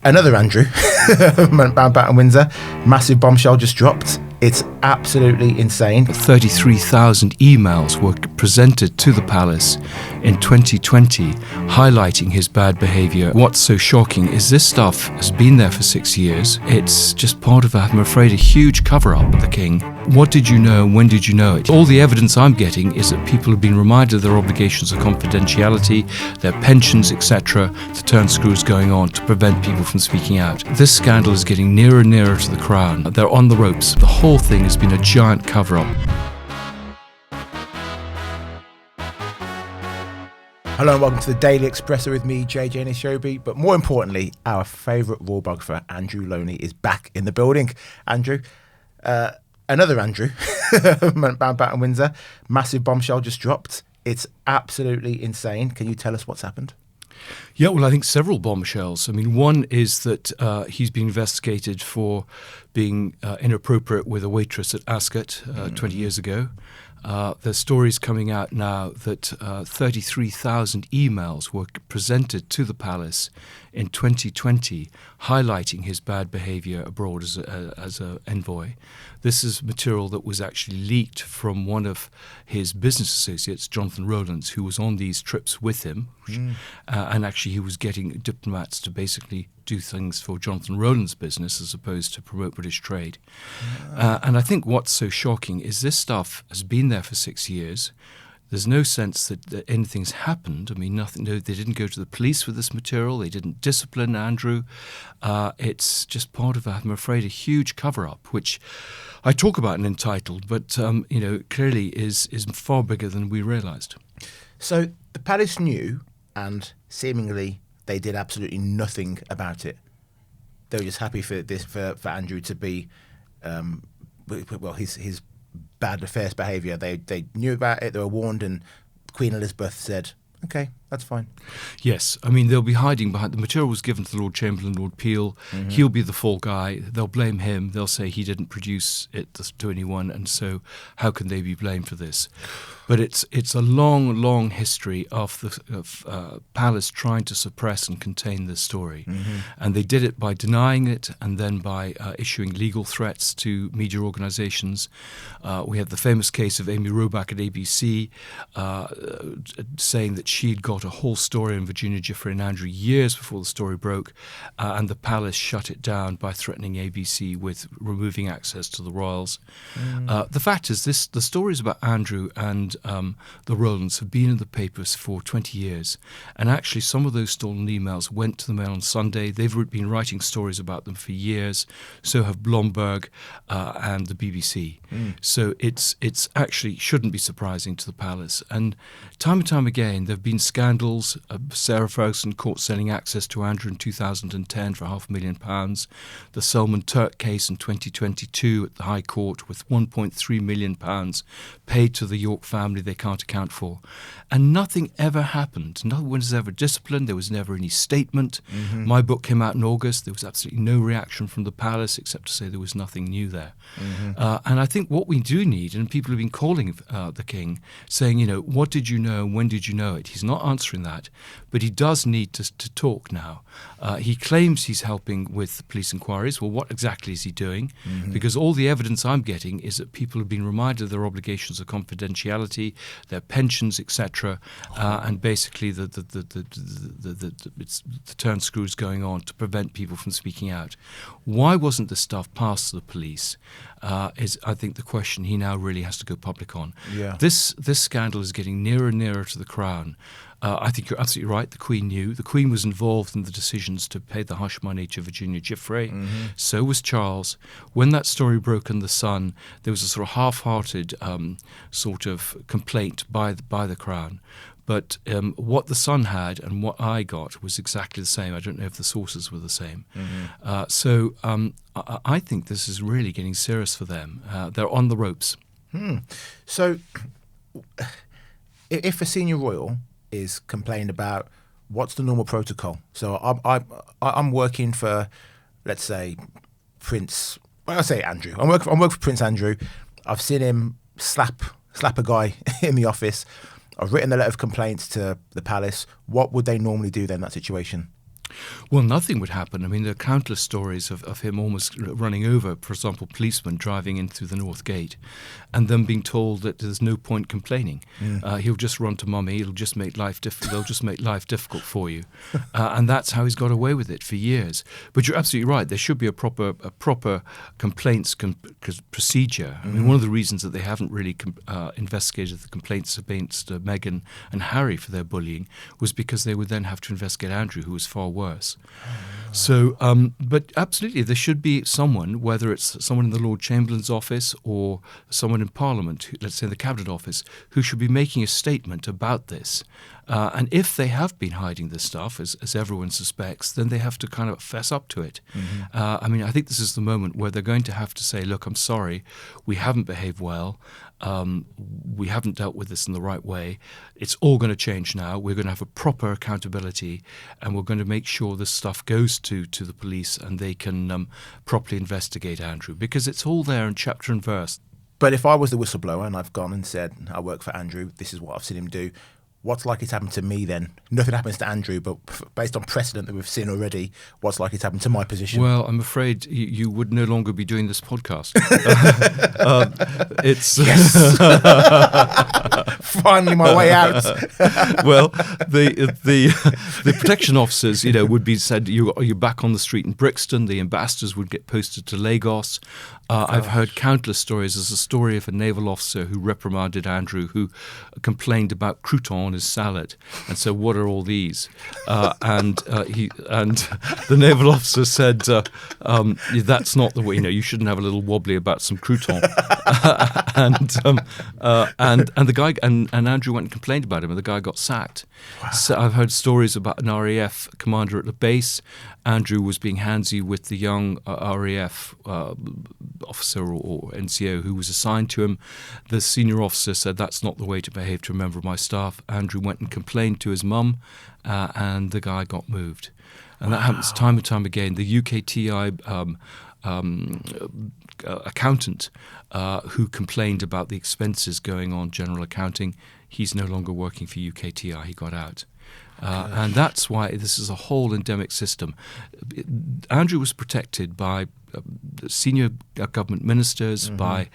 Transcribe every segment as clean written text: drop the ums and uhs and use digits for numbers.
Another Andrew, Mountbatten Windsor, massive bombshell just dropped. It's absolutely insane. 33,000 emails were presented to the palace in 2020 highlighting his bad behaviour. What's so shocking is this stuff has been there for 6 years. It's just part of, I'm afraid, a huge cover-up of the king. What did you know? When did you know it? All the evidence I'm getting is that people have been reminded of their obligations of confidentiality, their pensions, etc., to turn screws going on to prevent people from speaking out. This scandal is getting nearer and nearer to the crown. They're on the ropes. The whole thing has been a giant cover-up. Hello and welcome to the Daily Expresso with me, JJ Nishobi. But more importantly, our favourite royal biographer, Andrew Loney, is back in the building. Andrew, another Andrew, Mountbatten Windsor, massive bombshell just dropped. It's absolutely insane. Can you tell us what's happened? Yeah, well, I think several bombshells. I mean, one is that he's been investigated for being inappropriate with a waitress at Ascot 20 years ago. There's stories coming out now that 33,000 emails were presented to the palace in 2020 highlighting his bad behaviour abroad as an envoy. This is material that was actually leaked from one of his business associates, Jonathan Rowlands, who was on these trips with him. And actually he was getting diplomats to basically do things for Jonathan Rowlands' business as opposed to promote British trade. And I think what's so shocking is this stuff has been there for 6 years. There's no sense that anything's happened. I mean, nothing. No, they didn't go to the police with this material. They didn't discipline Andrew. It's just part of, I'm afraid, a huge cover-up, which I talk about in Entitled, but clearly is far bigger than we realised. So the palace knew, and seemingly they did absolutely nothing about it. They were just happy for Andrew to be, his bad affairs behaviour. They knew about it. They were warned, and Queen Elizabeth said, "Okay, that's fine." Yes, I mean, they'll be hiding behind. The material was given to the Lord Chamberlain, Lord Peel. He'll be the fall guy. They'll blame him. They'll say he didn't produce it to anyone, and so how can they be blamed for this? But it's a long, long history of the palace trying to suppress and contain this story, and they did it by denying it, and then by issuing legal threats to media organisations. We have the famous case of Amy Robach at ABC saying that she'd got a whole story on Virginia Giuffre and Andrew years before the story broke, and the palace shut it down by threatening ABC with removing access to the royals. The fact is, the stories about Andrew and the Rowlands have been in the papers for 20 years, and actually some of those stolen emails went to the Mail on Sunday. They've been writing stories about them for years, so have Blomberg and the BBC. So it's actually shouldn't be surprising to the palace. And time again there have been scandals. Sarah Ferguson caught selling access to Andrew in 2010 for £500,000. The Salman Turk case in 2022 at the High Court with £1.3 million paid to the York family they can't account for. And nothing ever happened. No one was ever disciplined. There was never any statement. My book came out in August. There was absolutely no reaction from the palace except to say there was nothing new there. And I think what we do need, and people have been calling the king, saying, what did you know? When did you know it? He's not answering that, but he does need to talk now. He claims he's helping with the police inquiries. Well, what exactly is he doing? Because all the evidence I'm getting is that people have been reminded of their obligations of confidentiality, their pensions, etc., and basically the turn screws going on to prevent people from speaking out. Why wasn't this stuff passed to the police? Is I think the question he now really has to go public on. This scandal is getting nearer and nearer to the crown. I think you're absolutely right. The Queen knew. The Queen was involved in the decisions to pay the hush money to Virginia Giuffre. So was Charles. When that story broke in The Sun, there was a sort of half-hearted sort of complaint by the Crown. But what The Sun had and what I got was exactly the same. I don't know if the sources were the same. So I think this is really getting serious for them. They're on the ropes. So if a senior royal is complained about, what's the normal protocol? So I'm working for, let's say, Andrew. I'm working for Prince Andrew. I've seen him slap a guy in the office. I've written a letter of complaints to the palace. What would they normally do then in that situation? Well, nothing would happen. I mean, there are countless stories of him almost running over, for example, policemen driving in through the North Gate and them being told that there's no point complaining. He'll just run to mummy. They'll just make life difficult for you. And that's how he's got away with it for years. But you're absolutely right. There should be a proper complaints procedure. I mean, one of the reasons that they haven't really investigated the complaints against Meghan and Harry for their bullying was because they would then have to investigate Andrew, who was far worse. So, but absolutely, there should be someone, whether it's someone in the Lord Chamberlain's office or someone in Parliament, let's say in the Cabinet Office, who should be making a statement about this. And if they have been hiding this stuff, as everyone suspects, then they have to kind of fess up to it. I mean, I think this is the moment where they're going to have to say, look, I'm sorry, we haven't behaved well. We haven't dealt with this in the right way. It's all going to change now. We're going to have a proper accountability, and we're going to make sure this stuff goes to the police and they can properly investigate Andrew, because it's all there in chapter and verse. But if I was the whistleblower and I've gone and said, I work for Andrew, this is what I've seen him do, what's likely to happen to me then? Nothing happens to Andrew, but based on precedent that we've seen already, what's likely to happen to my position? Well, I'm afraid you would no longer be doing this podcast. It's yes, finally my way out. Well, the protection officers, would be said you're back on the street in Brixton. The ambassadors would get posted to Lagos. I've heard countless stories. There's a story of a naval officer who reprimanded Andrew, who complained about crouton on his salad, and so what are all these? And the naval officer said, "That's not the way. You shouldn't have a little wobbly about some crouton." and the guy and Andrew went and complained about him, and the guy got sacked. Wow. So I've heard stories about an RAF commander at the base. Andrew was being handsy with the young RAF officer or NCO who was assigned to him. The senior officer said, "That's not the way to behave to a member of my staff." Andrew went and complained to his mum, and the guy got moved. And that happens time and time again. The UKTI accountant who complained about the expenses going on general accounting, he's no longer working for UKTI. He got out. And that's why this is a whole endemic system. Andrew was protected by senior government ministers, by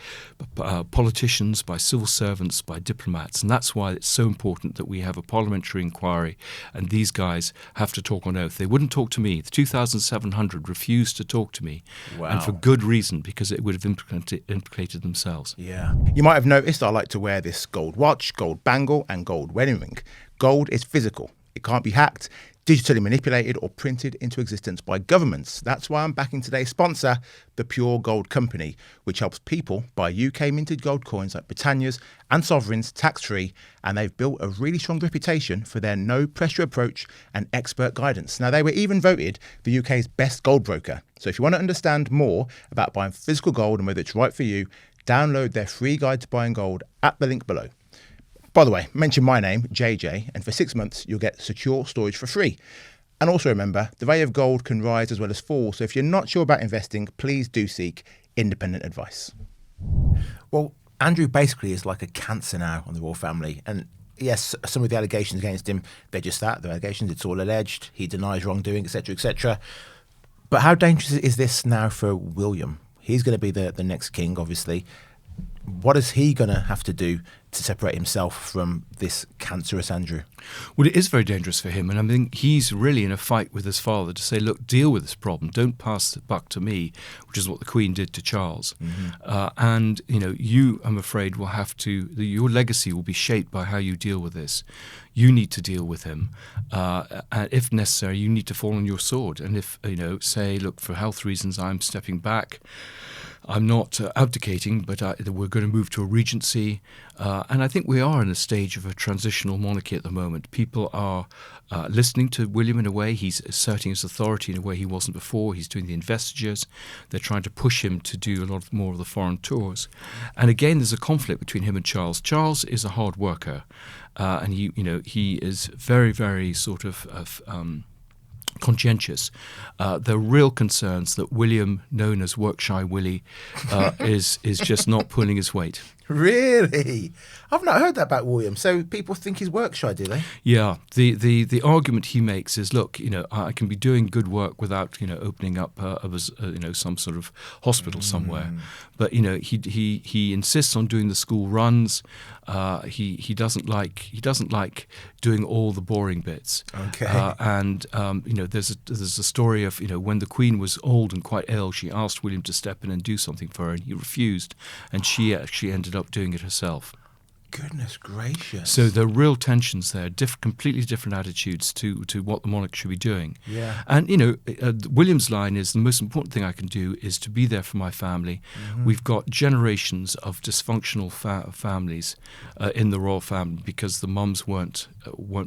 politicians, by civil servants, by diplomats. And that's why it's so important that we have a parliamentary inquiry, and these guys have to talk on oath. They wouldn't talk to me. The 2,700 refused to talk to me, and for good reason, because it would have implicated themselves. Yeah. You might have noticed I like to wear this gold watch, gold bangle, and gold wedding ring. Gold is physical. It can't be hacked, digitally manipulated, or printed into existence by governments. That's why I'm backing today's sponsor, the Pure Gold Company, which helps people buy UK minted gold coins like Britannia's and Sovereign's tax-free, and they've built a really strong reputation for their no-pressure approach and expert guidance. Now, they were even voted the UK's best gold broker. So if you want to understand more about buying physical gold and whether it's right for you, download their free guide to buying gold at the link below. By the way, mention my name, JJ, and for 6 months, you'll get secure storage for free. And also remember, the value of gold can rise as well as fall. So if you're not sure about investing, please do seek independent advice. Well, Andrew basically is like a cancer now on the royal family. And yes, some of the allegations against him, they're just that. They're allegations, it's all alleged. He denies wrongdoing, etc., etc. But how dangerous is this now for William? He's going to be the next king, obviously. What is he going to have to do to separate himself from this cancerous Andrew? Well, it is very dangerous for him. And I think he's really in a fight with his father to say, look, deal with this problem. Don't pass the buck to me, which is what the Queen did to Charles. And, you, I'm afraid, will have to, your legacy will be shaped by how you deal with this. You need to deal with him. And if necessary, you need to fall on your sword. And if, say, look, for health reasons, I'm stepping back. I'm not abdicating, but we're going to move to a regency. And I think we are in a stage of a transitional monarchy at the moment. People are listening to William in a way. He's asserting his authority in a way he wasn't before. He's doing the investitures. They're trying to push him to do a lot more of the foreign tours. And again, there's a conflict between him and Charles. Charles is a hard worker, and he is very, very sort of conscientious. There are real concerns that William, known as Work-shy Willie, is just not pulling his weight. Really? I've not heard that about William. So people think he's work shy, do they? Yeah, the argument he makes is, look, I can be doing good work without, opening up some sort of hospital somewhere. But he insists on doing the school runs. He doesn't like doing all the boring bits. Okay. There's a story of when the Queen was old and quite ill, she asked William to step in and do something for her, and he refused, and she actually ended up doing it herself. Goodness gracious. So there are real tensions there, completely different attitudes to what the monarch should be doing. Yeah. And, William's line is, the most important thing I can do is to be there for my family. We've got generations of dysfunctional families in the royal family because the mums weren't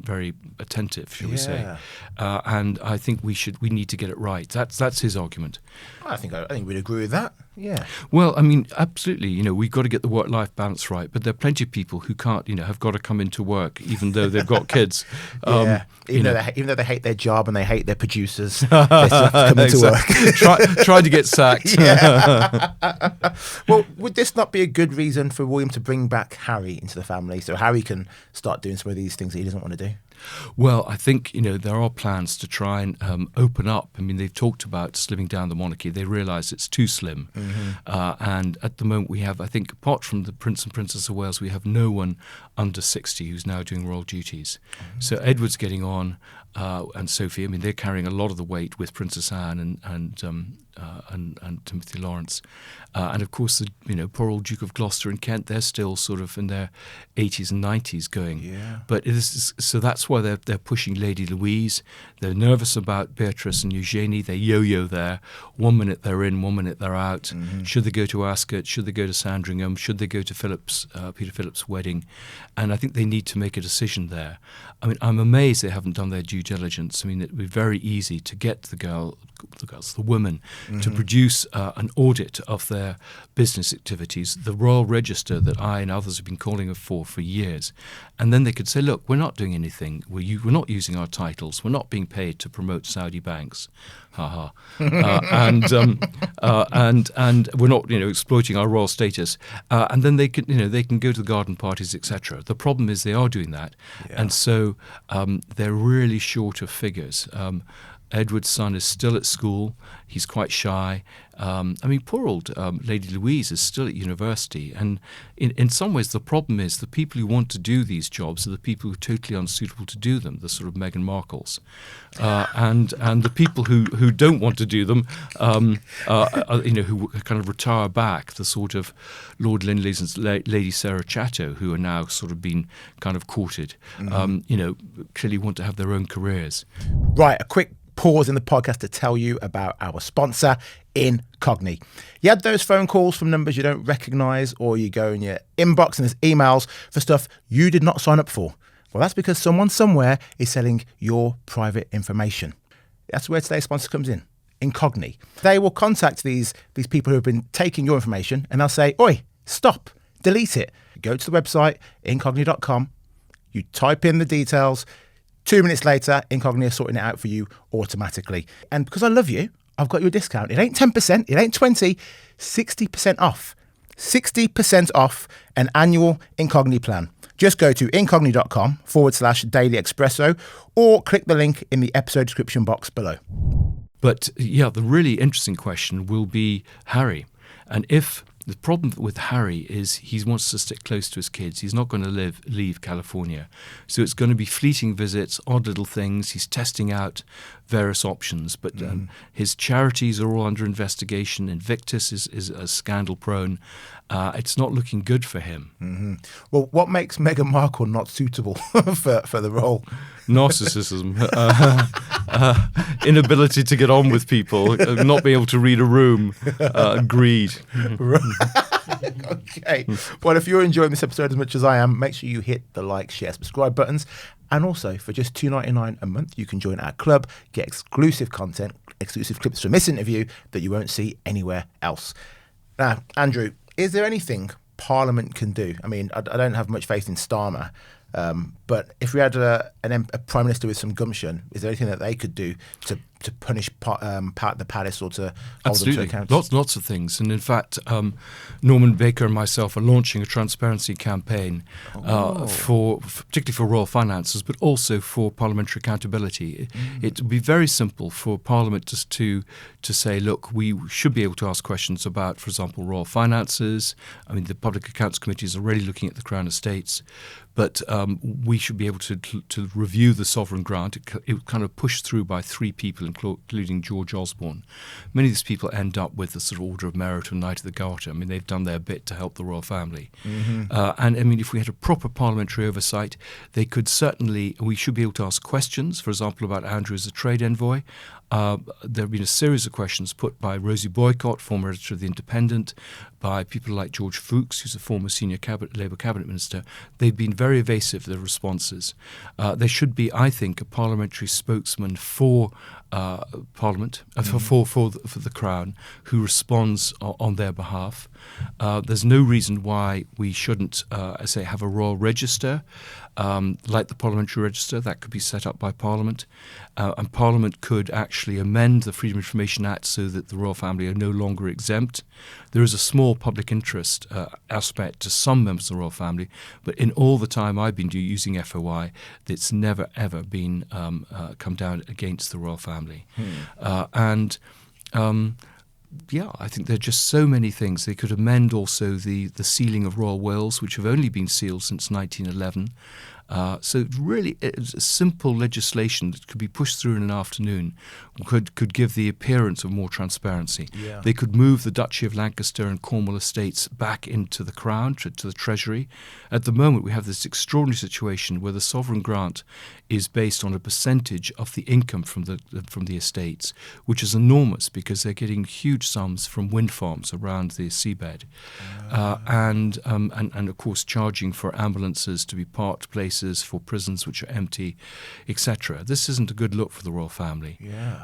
very attentive, shall we say. And I think we need to get it right. That's his argument. I think we'd agree with that. Yeah. Well, I mean, absolutely. We've got to get the work-life balance right, but there are plenty of people who can't, have got to come into work even though they've got kids. Even though they hate their job and they hate their producers, they still have to come into work. Try to get sacked. Well, would this not be a good reason for William to bring back Harry into the family so Harry can start doing some of these things that he doesn't want to do? Well, I think, there are plans to try and open up. I mean, they've talked about slimming down the monarchy. They realise it's too slim. And at the moment we have, I think, apart from the Prince and Princess of Wales, we have no one under 60 who's now doing royal duties. So Edward's getting on, and Sophie, I mean, they're carrying a lot of the weight with Princess Anne and Timothy Lawrence. And of course, the poor old Duke of Gloucester and Kent, they're still sort of in their 80s and 90s going. Yeah. But so that's why they're pushing Lady Louise. They're nervous about Beatrice and Eugenie. They yo-yo there. 1 minute they're in, 1 minute they're out. Should they go to Ascot? Should they go to Sandringham? Should they go to Peter Philip's wedding? And I think they need to make a decision there. I mean, I'm amazed they haven't done their due diligence. I mean, it would be very easy to get the women, to produce an audit of their business activities, the Royal Register that I and others have been calling for years. And then they could say, look, we're not doing anything. We're not using our titles. We're not being paid to promote Saudi banks. Ha ha. And we're not, exploiting our royal status. And then they can go to the garden parties, etc. The problem is they are doing that. Yeah. And so they're really short of figures. Edward's son is still at school. He's quite shy. I mean, poor old Lady Louise is still at university. And in some ways, the problem is the people who want to do these jobs are the people who are totally unsuitable to do them, the sort of Meghan Markles. And the people who don't want to do them, who kind of retire back, the sort of Lord Linleys and Lady Sarah Chatto, who are now sort of been kind of courted, clearly want to have their own careers. Right, a quick pause in the podcast to tell you about our sponsor, Incogni. You had those phone calls from numbers you don't recognise, or you go in your inbox and there's emails for stuff you did not sign up for. Well, that's because someone somewhere is selling your private information. That's where today's sponsor comes in, Incogni. They will contact these people who have been taking your information and they'll say, oi, stop, delete it. Go to the website, incogni.com, you type in the details, 2 minutes later, Incogni are sorting it out for you automatically. And because I love you, I've got you a discount. It ain't 10%, it ain't 20, 60% off. 60% off an annual Incogni plan. Just go to incogni.com/Daily Expresso or click the link in the episode description box below. But yeah, the really interesting question will be Harry. And if the problem with Harry is he wants to stick close to his kids. He's not going to leave California. So it's going to be fleeting visits, odd little things. He's testing out various options. But his charities are all under investigation. Invictus is scandal prone. It's not looking good for him. Mm-hmm. Well, what makes Meghan Markle not suitable for the role? Narcissism, inability to get on with people, not being able to read a room, greed. Okay. Well, if you're enjoying this episode as much as I am, make sure you hit the like, share, subscribe buttons. And also, for just $2.99 a month, you can join our club, get exclusive content, exclusive clips from this interview that you won't see anywhere else. Now, Andrew, is there anything Parliament can do? I mean, I don't have much faith in Starmer, but if we had a Prime Minister with some gumption, is there anything that they could do to punish the palace or to hold Absolutely. them to account? Lots of things. And in fact, Norman Baker and myself are launching a transparency campaign particularly for royal finances, but also for parliamentary accountability. It would be very simple for Parliament just to say, look, we should be able to ask questions about, for example, royal finances. I mean, the Public Accounts Committee is already looking at the Crown Estates. But we should be able to review the sovereign grant. It was kind of pushed through by 3 people, including George Osborne. Many of these people end up with the sort of Order of Merit or Knight of the Garter. I mean, they've done their bit to help the royal family. And I mean, if we had a proper parliamentary oversight, we should be able to ask questions, for example, about Andrew as a trade envoy. There have been a series of questions put by Rosie Boycott, former editor of The Independent, by people like George Fuchs, who's a former senior Labour cabinet minister. They've been very evasive, their responses. There should be, I think, a parliamentary spokesman for Parliament, for the Crown, who responds on their behalf. There's no reason why we shouldn't, have a royal register, like the parliamentary register. That could be set up by Parliament. And Parliament could actually amend the Freedom of Information Act so that the royal family are no longer exempt. There is a small public interest aspect to some members of the royal family, but in all the time I've been using FOI, it's never, ever been come down against the royal family. I think there are just so many things. They could amend also the sealing of royal wills, which have only been sealed since 1911. So really, it's a simple legislation that could be pushed through in an afternoon could give the appearance of more transparency. Yeah. They could move the Duchy of Lancaster and Cornwall estates back into the Crown, to the Treasury. At the moment, we have this extraordinary situation where the sovereign grant is based on a percentage of the income from the estates, which is enormous because they're getting huge sums from wind farms around the seabed, and of course charging for ambulances to be parked places, for prisons which are empty, etc. This isn't a good look for the royal family. Yeah.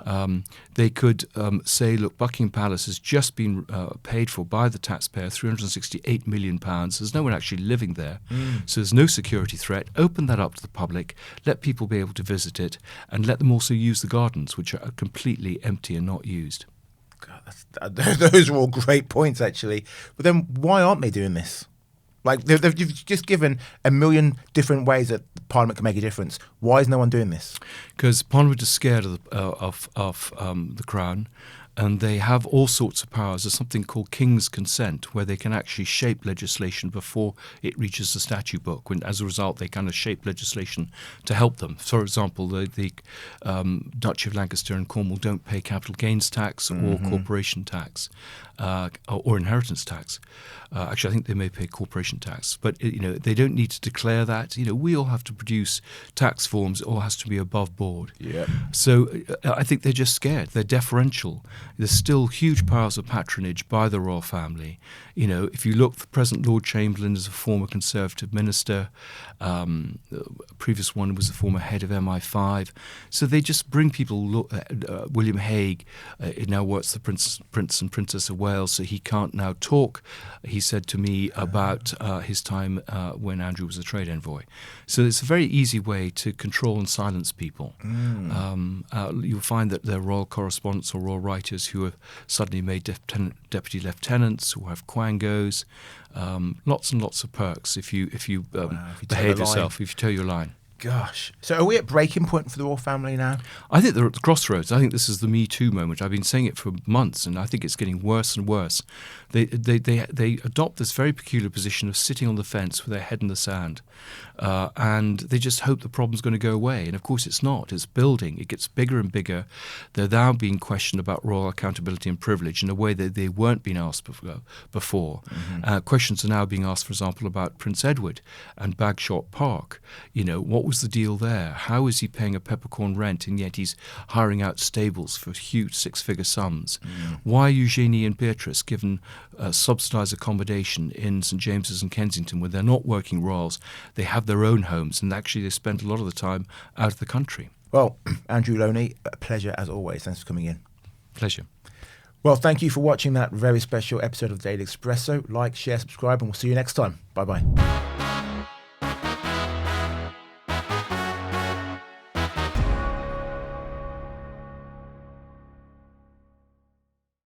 They could say, look, Buckingham Palace has just been paid for by the taxpayer, £368 million. There's no one actually living there, so there's no security threat. Open that up to the public, let people be able to visit it, and let them also use the gardens, which are completely empty and not used. God, those are all great points, actually. But then why aren't they doing this? Like, you've just given a million different ways that Parliament can make a difference. Why is no one doing this? Because Parliament is scared of the Crown, and they have all sorts of powers. There's something called King's Consent, where they can actually shape legislation before it reaches the statute book. When, as a result, they kind of shape legislation to help them. For example, the Duchy of Lancaster and Cornwall don't pay capital gains tax or corporation tax or inheritance tax. Actually, I think they may pay corporation tax, but they don't need to declare that. We all have to produce tax forms. It all has to be above board. Yeah. So I think they're just scared. They're deferential. There's still huge powers of patronage by the royal family. If you look, the present Lord Chamberlain is a former Conservative minister. The previous one was a former head of MI5. So they just bring people. William Hague now works the Prince and Princess of Wales, so he can't now talk. He said to me about his time when Andrew was a trade envoy. So it's a very easy way to control and silence people. You'll find that there are royal correspondents or royal writers who have suddenly made deputy lieutenants, who have quangos. Lots and lots of perks if you behave yourself, if you toe your line. Gosh. So are we at breaking point for the royal family now? I think they're at the crossroads. I think this is the Me Too moment. I've been saying it for months, and I think it's getting worse and worse. They adopt this very peculiar position of sitting on the fence with their head in the sand, and they just hope the problem's going to go away. And of course it's not. It's building. It gets bigger and bigger. They're now being questioned about royal accountability and privilege in a way that they weren't being asked before. Questions are now being asked, for example, about Prince Edward and Bagshot Park. What was the deal there? How is he paying a peppercorn rent and yet he's hiring out stables for huge six-figure sums? Why are Eugenie and Beatrice given subsidised accommodation in St James's and Kensington when they're not working royals? They have their own homes, and actually they spend a lot of the time out of the country. Well, Andrew Loney, a pleasure as always. Thanks for coming in. Pleasure. Well, thank you for watching that very special episode of Daily Expresso. Like, share, subscribe, and we'll see you next time. Bye-bye.